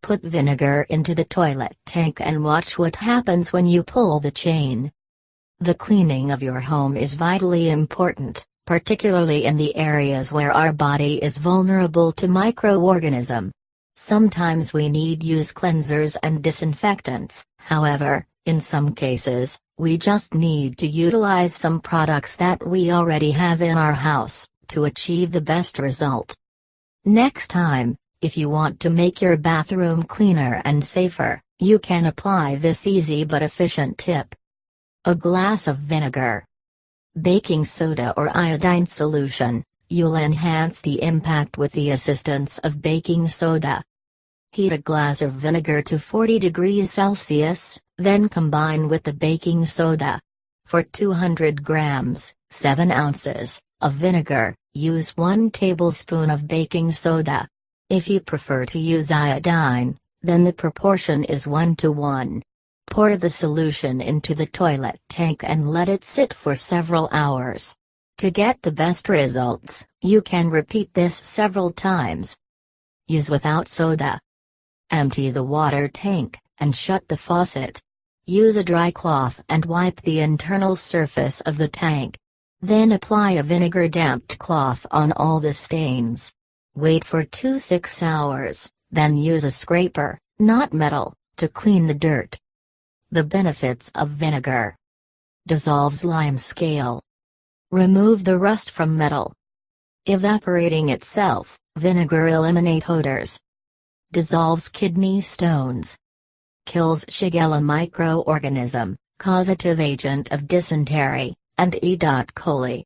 Put vinegar into the toilet tank and watch what happens when you pull the chain. The cleaning of your home is vitally important, particularly in the areas where our body is vulnerable to microorganisms. Sometimes we need use cleansers and disinfectants, however, in some cases, we just need to utilize some products that we already have in our house, to achieve the best result. Next time, if you want to make your bathroom cleaner and safer, you can apply this easy but efficient tip. A glass of vinegar. Baking soda or iodine solution, you'll enhance the impact with the assistance of baking soda. Heat a glass of vinegar to 40 degrees Celsius, then combine with the baking soda. For 200 grams, 7 ounces, of vinegar, use 1 tablespoon of baking soda. If you prefer to use iodine, then the proportion is 1:1. Pour the solution into the toilet tank and let it sit for several hours. To get the best results, you can repeat this several times. Use without soda. Empty the water tank, and shut the faucet. Use a dry cloth and wipe the internal surface of the tank. Then apply a vinegar-damped cloth on all the stains. Wait for 2 to 6 hours, then use a scraper, not metal, to clean the dirt. The benefits of vinegar. Dissolves lime scale. Remove the rust from metal. Evaporating itself, vinegar eliminate odors. Dissolves kidney stones. Kills Shigella microorganism, causative agent of dysentery, and E. coli.